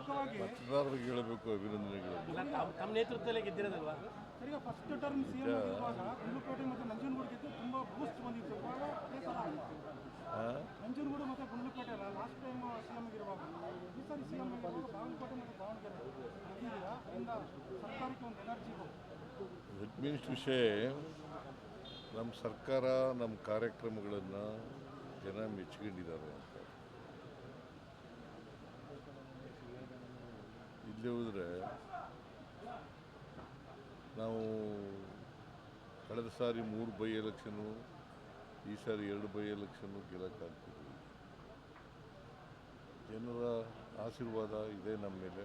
ಮತದಾರರಿಗೆ ಹೇಳಬೇಕು ಅಭಿನಂದನೆಗಳು. ತಮ್ಮ ನೇತೃತ್ವದಲ್ಲೇ ಗೆದ್ದಿರೋದಲ್ವಾ? ಸರ್, ಈಗ ಫಸ್ಟ್ ಟರ್ಮ್ ಸಿಎಂ ಆಗಿರುವಾಗ ಗುಂಡ್ಲುಪೇಟೆ ಮತ್ತು ನಂಜನಗೂಡು ಗೆದ್ದು ತುಂಬ ಬೂಸ್ಟ್ ಬಂದಿತ್ತು. ಇವಾಗ ಅದೇ ಥರ ನಂಜನಗೂಡು ಮತ್ತು ಗುಂಡ್ಲುಪೇಟೆ ಅಲ್ಲ, ಲಾಸ್ಟ್ ಟೈಮ್ ಸಿಎಂ ಆಗಿರುವಾಗ ಈ ಸಾರಿ ಸಿಎಂ ಆಗಿರುವಾಗ ಬಾಗಲಕೋಟೆ ಮತ್ತು ದಾವಣಗೆರೆ ಗೆದ್ದಿದ್ದೀರಾ. ಅದರಿಂದ ಸರ್ಕಾರಕ್ಕೆ ಒಂದು ಎನರ್ಜಿ ಲೆಟ್ ಮೀನ್ಸ್ ವಿಷಯ ನಮ್ಮ ಸರ್ಕಾರ ನಮ್ಮ ಕಾರ್ಯಕ್ರಮಗಳನ್ನು ಜನ ಮೆಚ್ಕೊಂಡಿದ್ದಾರೆ ಅಂತ. ಇಲ್ಲೇ ಹೋದರೆ ನಾವು ಕಳೆದ ಸಾರಿ 3 ಬೈ ಎಲೆಕ್ಷನ್ನು, ಈ ಸಾರಿ 2 ಬೈ ಎಲೆಕ್ಷನ್ನು ಗೆಲ್ಲಕ್ಕಾಗ್ತಿದ್ವಿ. ಜನರ ಆಶೀರ್ವಾದ ಇದೆ ನಮ್ಮ ಮೇಲೆ,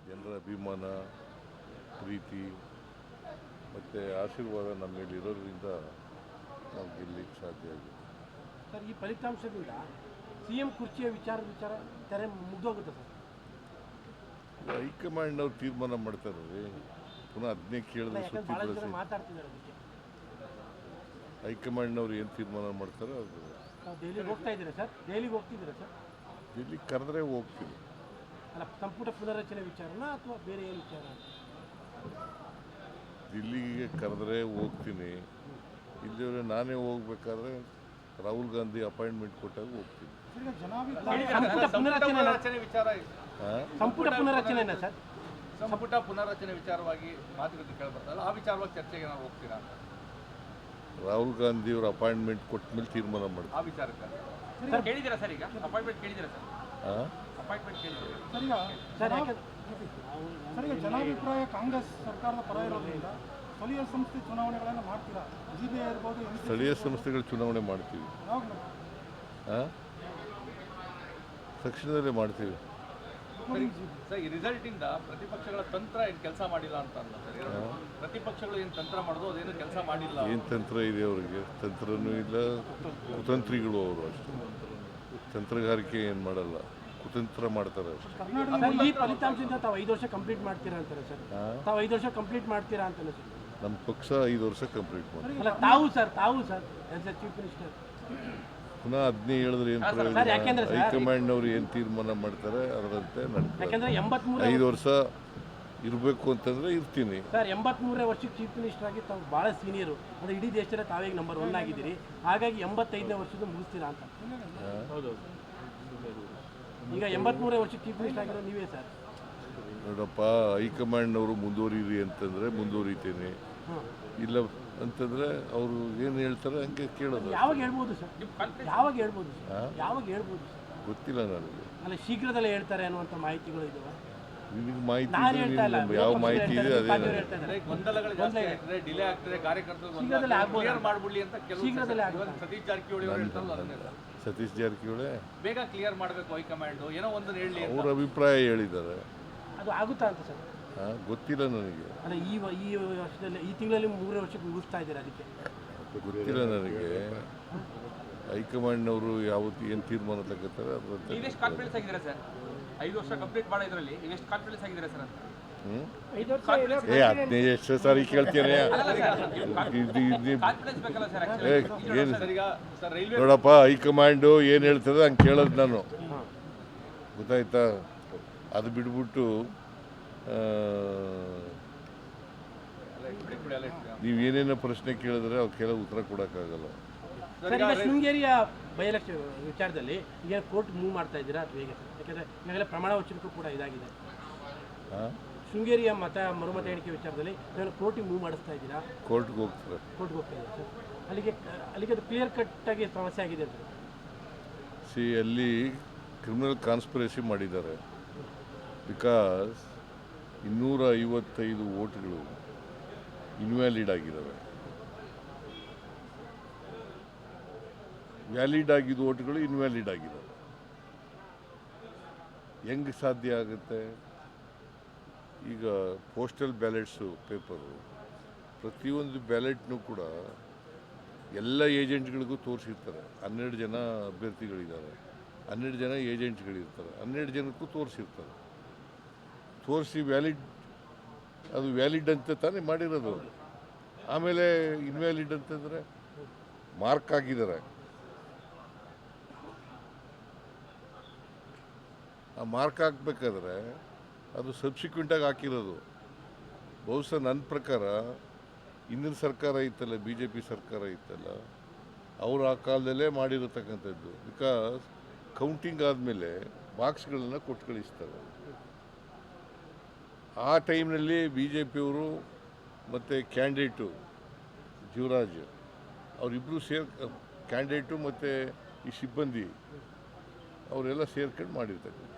ಜನರ ಅಭಿಮಾನ, ಪ್ರೀತಿ ಮತ್ತು ಆಶೀರ್ವಾದ ನಮ್ಮ ಮೇಲೆ ಇರೋದ್ರಿಂದ ನಾವು ಗೆಲ್ಲಲಿಕ್ಕೆ ಸಾಧ್ಯ ಆಗಿದೆ. ಸರ್, ಈ ಫಲಿತಾಂಶದಿಂದ ಸಿಎಂ ಕುರ್ಚಿಯ ವಿಚಾರ ತೆರೆ ಮುಗ್ದೋಗುತ್ತೆ ಸರ್? ಹೈಕಮಾಂಡ್ನವ್ರು ತೀರ್ಮಾನ ಮಾಡ್ತಾರೆ ರೀ. ಪುನಃ ಅದನ್ನೇ ಕೇಳಿದ್ರೆ ಸುತ್ತಿ ಬಳಸಿ ಮಾತಾಡ್ತಿದ್ದಾರೆ. ಅದಕ್ಕೆ ಹೈಕಮಾಂಡ್ನವ್ರು ಏನು ತೀರ್ಮಾನ ಮಾಡ್ತಾರೆ ಅದು. ದೆಹಲಿಗೆ ಹೋಗ್ತಾ ಇದ್ದೀರಾ ಸರ್? ದೆಹಲಿಗೆ ಹೋಗ್ತಿದ್ದೀರಾ ಸರ್? ಇಲ್ಲಿ ಕರೆದ್ರೆ ಹೋಗ್ತೀವಿ. ಅಲ್ಲ, ಸಂಪುಟ ಪುನರಚನೆ ವಿಚಾರನಾ ಅಥವಾ ಬೇರೆ ಏನು ವಿಚಾರ? ದಿಲ್ಲಿಗೆ ಕರೆದ್ರೆ ಹೋಗ್ತೀನಿ. ಇಲ್ಲಿವರೆ ನಾನೇ ಹೋಗ್ಬೇಕಾದ್ರೆ ರಾಹುಲ್ ಗಾಂಧಿ ಅಪಾಯಿಂಟ್ಮೆಂಟ್ ಕೊಟ್ಟಾಗ ಹೋಗ್ತೀನಿ. ಸಂಪುಟ ಪುನರಚನೆ ಸರ್? ಸಂಪುಟ ಪುನರಚನೆ ವಿಚಾರವಾಗಿ ಮಾತುಕತೆ ಕೇಳಬರ್ತಲ್ಲ, ಆ ವಿಚಾರವಾಗಿ ಚರ್ಚೆಗೆ ನಾವು ಹೋಗ್ತೀರಾ? ರಾಹುಲ್ ಗಾಂಧಿ ಅವರ ಅಪಾಯಿಂಟ್ಮೆಂಟ್ ಕೊಟ್ಟ ಮೇಲೆ ತೀರ್ಮಾನ ಮಾಡ್ತೀವಿ. ಆ ವಿಚಾರಕ್ಕೆ ಕೇಳಿದ್ದೀರಾ ಸರ್? ಈಗ ಅಪಾಯಿಂಟ್ಮೆಂಟ್ ಕೇಳಿದ್ದೀರಾ ಸರ್? ಅಪಾಯಿಂಟ್ಮೆಂಟ್ ಕೇಳಿದ್ದೀರಾ ಸರ್? ಈಗ ಜನಾಭಿಪ್ರಾಯ ಕಾಂಗ್ರೆಸ್ ಸರ್ಕಾರದ ಪರ ಇರೋದ್ರಿಂದ ಸ್ಥಳೀಯ ಸಂಸ್ಥೆ ಚುನಾವಣೆಗಳನ್ನು ಮಾಡ್ತೀರಾ? ಜಿಬಿಐ ಇರ್ಬೋದು, ಸ್ಥಳೀಯ ಸಂಸ್ಥೆಗಳ ಚುನಾವಣೆ ಮಾಡ್ತೀವಿ. ತಕ್ಷಣದಲ್ಲೇ ಮಾಡ್ತೀವಿ. ಸರ್, ಈ ರಿಸಲ್ಟಿಂದ ಪ್ರತಿಪಕ್ಷಗಳ ತಂತ್ರ ಏನು ಕೆಲಸ ಮಾಡಿಲ್ಲ ಅಂತ ಅಲ್ಲ ಸರ್? ಪ್ರತಿಪಕ್ಷಗಳು ಏನು ತಂತ್ರ ಮಾಡೋದು ಅದೇನು ಕೆಲಸ ಮಾಡಿಲ್ಲ. ಏನು ತಂತ್ರ ಇದೆ ಅವರಿಗೆ? ತಂತ್ರನೂ ಇಲ್ಲ, ಕುತಂತ್ರಿಗಳು ಅವರು ಅಷ್ಟೇ. ತಂತ್ರಗಾರಿಕೆ ಏನು ಮಾಡಲ್ಲ, ಕುತಂತ್ರ ಮಾಡ್ತಾರೆ ಅಷ್ಟೇ. ಈ ಫಲಿತಾಂಶದಿಂದ ತಾವು 5 ವರ್ಷ ಕಂಪ್ಲೀಟ್ ಮಾಡ್ತೀರಾ ಅಂತಾರೆ ಸರ್? ತಾವು 5 ವರ್ಷ ಕಂಪ್ಲೀಟ್ ಮಾಡ್ತೀರಾ ಅಂತಾನೆ ಸರ್? ನಮ್ಮ ಪಕ್ಷ 5 ವರ್ಷ ಕಂಪ್ಲೀಟ್ ಮಾಡ್ತೀವಿ. ಅಲ್ಲ, ತಾವು sir as A chief minister ಪುನಃ ಅದನ್ನೇ ಹೇಳಿದ್ರೆ ಏನು ಪ್ರಯೋಜನ? ಹೈಕಮಾಂಡ್ನವ್ರು ಏನು ತೀರ್ಮಾನ ಮಾಡ್ತಾರೆ ಅದರಂತೆ ಯಾಕಂದ್ರೆ 5 ವರ್ಷ ಇರಬೇಕು ಅಂತಂದ್ರೆ ಇರ್ತೀನಿ ಸರ್. 83ನೇ ವರ್ಷಕ್ಕೆ ಚೀಫ್ ಮಿನಿಸ್ಟರ್ ಆಗಿ ತಾವು ಭಾಳ ಸೀನಿಯರು, ಅಂದರೆ ಇಡೀ ದೇಶದಲ್ಲೇ ತಾವೇ ನಂಬರ್ 1 ಆಗಿದ್ದೀರಿ. ಹಾಗಾಗಿ 85ನೇ ವರ್ಷದ ಮುಗಿಸ್ತೀರಾ ಅಂತ? ಹೌದು. ಈಗ 83ನೇ ವರ್ಷಕ್ಕೆ ಚೀಫ್ ಮಿನಿಸ್ಟರ್ ಆಗಿರೋ ನೀವೇ ಸರ್. ನೋಡಪ್ಪ, ಹೈಕಮಾಂಡ್ನವರು ಮುಂದುವರಿರಿ ಅಂತಂದರೆ ಮುಂದುವರಿತೇನೆ, ಇಲ್ಲ ಅಂತಂದರೆ ಅವರು ಏನು ಹೇಳ್ತಾರೆ ಹಂಗೆ ಕೇಳೋದು. ಯಾವಾಗ ಹೇಳ್ಬೋದು ಸರ್? ಯಾವಾಗ ಹೇಳ್ಬೋದು ಸರ್? ಯಾವಾಗ ಹೇಳ್ಬೋದು ಸರ್? ಗೊತ್ತಿಲ್ಲ ನನಗೆ. ಅಲ್ಲ, ಶೀಘ್ರದಲ್ಲೇ ಹೇಳ್ತಾರೆ ಅನ್ನುವಂಥ ಮಾಹಿತಿಗಳು ಇದಾವೆ. ನಿಮಗೆ ಮಾಹಿತಿ ಇದೆ, ಯಾವ ಮಾಹಿತಿ ಇದೆ ಅದೇ. ಗೊಂದಲಗಳು ಜಾಸ್ತಿ ಆಗ್ತದೆ, ಡಿಲೇ ಆಗ್ತದೆ, ಕಾರ್ಯಕರ್ತರು ಕ್ಲಿಯರ್ ಮಾಡ್ಬಿಡ್ಲಿ ಅಂತ ಕೆಲವು ಸತೀಶ್ ಜಾರಕಿಹೊಳಿ ಅವರು ಹೇಳ್ತಾರಲ್ಲ ಅದನ್ನೇ. ಸತೀಶ್ ಜಾರಕಿಹೊಳಿ ಬೇಗ ಕ್ಲಿಯರ್ ಮಾಡಬೇಕು ಹೈಕಮಾಂಡ್, ಏನೋ ಒಂದು ಹೇಳಲಿ ಅವ್ರ ಅಭಿಪ್ರಾಯ ಹೇಳಿದ್ದಾರೆ. ಅದು ಆಗುತ್ತಾ ಅಂತ ಸರ್? ಗೊತ್ತಿಲ್ಲ ನನಗೆ. ಅಲ್ಲ, ಈ ವರ್ಷದಲ್ಲಿ ಈ ತಿಂಗಳಲ್ಲಿ 3 ವರ್ಷಕ್ಕೆ ಮುಗಿಸ್ತಾ ಇದ್ದಾರೆ, ಅದಕ್ಕೆ ಗೊತ್ತಿಲ್ಲ ನನಗೆ. ಹೈಕಮಾಂಡ್ನವರು ಯಾವತ್ತು ಏನು ತೀರ್ಮಾನ ತಗೋತಾರೆ ಅದರಂತೆ. ನೀವೆಷ್ಟು ಕಾನ್ಫಿಡೆನ್ಸ್ ಆಗಿದ್ದೀರಾ ಸರ್? 5 ವರ್ಷ ಕಂಪ್ಲೀಟ್ ಮಾಡೋ ಇದರಲ್ಲಿ ನೀವೆಷ್ಟು ಕಾನ್ಫಿಡೆನ್ಸ್ ಆಗಿದ್ದೀರಾ ಸರ್ ಅಂತ? ಅದನ್ನೇ ಎಷ್ಟು ಸಾರಿ ಕೇಳ್ತೇನೆ. ನೋಡಪ್ಪ, ಹೈಕಮಾಂಡು ಏನು ಹೇಳ್ತದೆ ಹಂಗೆ ಕೇಳೋದು ನಾನು, ಗೊತ್ತಾಯ್ತಾ? ಅದು ಬಿಟ್ಬಿಟ್ಟು ನೀವು ಏನೇನೋ ಪ್ರಶ್ನೆ ಕೇಳಿದ್ರೆ ಅವಕ್ಕೆಲ್ಲ ಉತ್ತರ ಕೊಡೋಕ್ಕಾಗಲ್ಲ. ಸರ್, ಈಗ ಶೃಂಗೇರಿಯ ಬೈ ಎಲೆಕ್ಷನ್ ವಿಚಾರದಲ್ಲಿ ಈಗ ಕೋರ್ಟ್ ಮೂವ್ ಮಾಡ್ತಾ ಇದ್ದೀರಾ ಅಥವಾ ಹೇಗೆ ಸರ್? ಯಾಕಂದರೆ ಈಗಾಗಲೇ ಪ್ರಮಾಣ ವಚನಕ್ಕೂ ಕೂಡ ಇದಾಗಿದೆ. ಶೃಂಗೇರಿಯ ಮರುಮತ ಎಣಿಕೆ ವಿಚಾರದಲ್ಲಿ ಕೋರ್ಟಿಗೆ ಮೂವ್ ಮಾಡಿಸ್ತಾ ಇದ್ದೀರಾ? ಕೋರ್ಟ್ಗೆ ಹೋಗ್ತಾರೆ. ಕೋರ್ಟ್ಗೆ ಹೋಗ್ತಾ ಇದ್ದೀರಾ ಸರ್? ಅಲ್ಲಿಗೆ ಅದು ಕ್ಲಿಯರ್ ಕಟ್ಟಾಗಿ ಸಮಸ್ಯೆ ಆಗಿದೆ ಸರ್. ಅಲ್ಲಿ ಕ್ರಿಮಿನಲ್ ಕಾನ್ಸ್ಪಿರಸಿ ಮಾಡಿದ್ದಾರೆ. ಬಿಕಾಸ್ 255 ವೋಟ್ಗಳು ಇನ್ವ್ಯಾಲಿಡ್ ಆಗಿದ್ದಾವೆ. ವ್ಯಾಲಿಡ್ ಆಗಿದ್ದ ವೋಟ್ಗಳು ಇನ್ವ್ಯಾಲಿಡ್ ಆಗಿದ್ದಾವೆ. ಹೆಂಗೆ ಸಾಧ್ಯ ಆಗುತ್ತೆ? ಈಗ ಪೋಸ್ಟಲ್ ಬ್ಯಾಲೆಟ್ಸು ಪೇಪರು, ಪ್ರತಿಯೊಂದು ಬ್ಯಾಲೆಟ್ನೂ ಕೂಡ ಎಲ್ಲ ಏಜೆಂಟ್ಗಳಿಗೂ ತೋರಿಸಿರ್ತಾರೆ. 12 ಜನ ಅಭ್ಯರ್ಥಿಗಳಿದ್ದಾರೆ, 12 ಜನ ಏಜೆಂಟ್ಗಳಿರ್ತಾರೆ, 12 ಜನಕ್ಕೂ ತೋರಿಸಿರ್ತಾರೆ. ತೋರಿಸಿ ಅದು ವ್ಯಾಲಿಡ್ ಅಂತ ತಾನೇ ಮಾಡಿರೋದು. ಆಮೇಲೆ ಇನ್ವ್ಯಾಲಿಡ್ ಅಂತಂದರೆ ಮಾರ್ಕ್ ಆಗಿದ್ದಾರೆ. ಆ ಮಾರ್ಕ್ ಹಾಕ್ಬೇಕಾದ್ರೆ ಅದು ಸಬ್ಸಿಕ್ವೆಂಟಾಗಿ ಹಾಕಿರೋದು. ಬಹುಶಃ ನನ್ನ ಪ್ರಕಾರ ಹಿಂದಿನ ಸರ್ಕಾರ ಇತ್ತಲ್ಲ, ಬಿ ಜೆ ಪಿ ಸರ್ಕಾರ ಇತ್ತಲ್ಲ, ಅವರು ಆ ಕಾಲದಲ್ಲೇ ಮಾಡಿರತಕ್ಕಂಥದ್ದು. ಬಿಕಾಸ್ ಕೌಂಟಿಂಗ್ ಆದಮೇಲೆ ಬಾಕ್ಸ್ಗಳನ್ನು ಕೊಟ್ಟು ಕಳಿಸ್ತಾರೆ. ಆ ಟೈಮ್ನಲ್ಲಿ ಬಿ ಜೆ ಪಿಯವರು ಮತ್ತು ಕ್ಯಾಂಡಿಡೇಟು ಜೀವರಾಜ್ ಅವರಿಬ್ಬರು ಕ್ಯಾಂಡಿಡೇಟು ಮತ್ತು ಈ ಸಿಬ್ಬಂದಿ ಅವರೆಲ್ಲ ಸೇರ್ಕೊಂಡು ಮಾಡಿರ್ತಕ್ಕಂಥ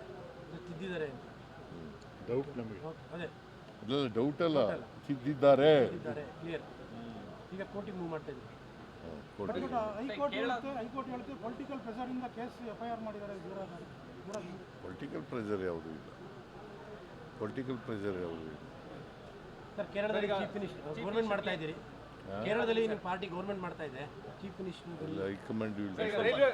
ತಿದ್ದಿದ್ದಾರೆ ಅಂತ. ಡೌಟ್ ನಮಗೆ ಅದೇ ಅದೆಲ್ಲ ಡೌಟ್ ಅಲ್ಲ, ತಿದ್ದಿದ್ದಾರೆ. ಕ್ಲಿಯರ್. ಈಗ ಕೋರ್ಟಿಗೆ ಮೂವ್ ಮಾಡ್ತಾ ಇದ್ದೀವಿ. ಕೋರ್ಟ್ ಹೈಕೋರ್ಟ್ ಹೇಳುತ್ತೆ ಪೊಲಿಟಿಕಲ್ ಪ್ರೆಷರಿಂದ ಕೇಸ್ FIR ಮಾಡಿದ್ದಾರೆ ಜೀವರಾಜ್. ಪೊಲಿಟಿಕಲ್ ಪ್ರೆಷರ್ ಯಾವುದೂ ಇಲ್ಲ, ಪೊಲಿಟಿಕಲ್ ಪ್ರೆಷರ್ ಯಾವುದೂ ಇಲ್ಲ. ಸರ್, ಕೇರಳದಲ್ಲಿ ಚೀಫ್ ಮಿನಿಸ್ಟರ್ ಗೌರ್ಮೆಂಟ್ ಮಾಡ್ತಾ ಇದ್ದೀರಿ. ಕೇರಳದಲ್ಲಿ ನಿಮ್ಮ ಪಾರ್ಟಿ ಗೌರ್ಮೆಂಟ್ ಮಾಡ್ತಾ ಇದೆ. ಚೀಫ್ ಮಿನಿಸ್ಟರ್ ಎಲ್ಲ ಹೈಕಮಾಂಡ್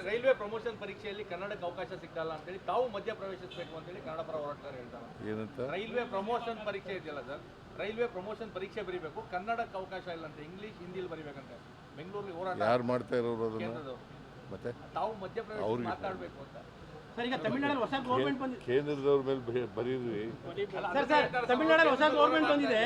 ರೈಲ್ವೆ ಪ್ರಮೋಷನ್ ಪರೀಕ್ಷೆಯಲ್ಲಿ ಕನ್ನಡಕ್ಕೆ ಅವಕಾಶ ಸಿಕ್ಕಲ್ಲ ಅಂತೇಳಿ ತಾವು ಮಧ್ಯ ಪ್ರವೇಶಿಸಬೇಕು ಅಂತೇಳಿ ಕನ್ನಡ ಪರ ಹೋರಾಟಗಾರರು ಹೇಳ್ತಾರೆ. ಏನಂತ ರೈಲ್ವೆ ಪ್ರಮೋಷನ್ ಪರೀಕ್ಷೆ ಇದೆಯಲ್ಲ ಸರ್, ರೈಲ್ವೆ ಪ್ರಮೋಷನ್ ಪರೀಕ್ಷೆ ಬರೀಬೇಕು, ಕನ್ನಡಕ್ಕೆ ಅವಕಾಶ ಇಲ್ಲ ಅಂತ, ಇಂಗ್ಲಿಷ್ ಹಿಂದಿಲಿ ಬರೀಬೇಕಂತೆ. ಬೆಂಗಳೂರಲ್ಲಿ ಹೋರಾಟ ಯಾರು ಮಾಡ್ತಾ ಇರೋರು ಅದನ್ನು? ಕೇಂದ್ರದವರು. ಮತ್ತೆ ತಾವು ಮಧ್ಯ ಪ್ರವೇಶ ಮಾತಾಡಬೇಕು ಅಂತ. ಸರ್, ಈಗ ತಮಿಳುನಾಡಲ್ಲಿ ಹೊಸ ಗೌರ್ಮೆಂಟ್ ಬಂದಿದೆ. ಕೇಂದ್ರದವ್ರ ಮೇಲೆ ಬರೀರಿ. ಸರ್, ತಮಿಳುನಾಡಲ್ಲಿ ಹೊಸ ಗೌರ್ಮೆಂಟ್ ಬಂದಿದೆ.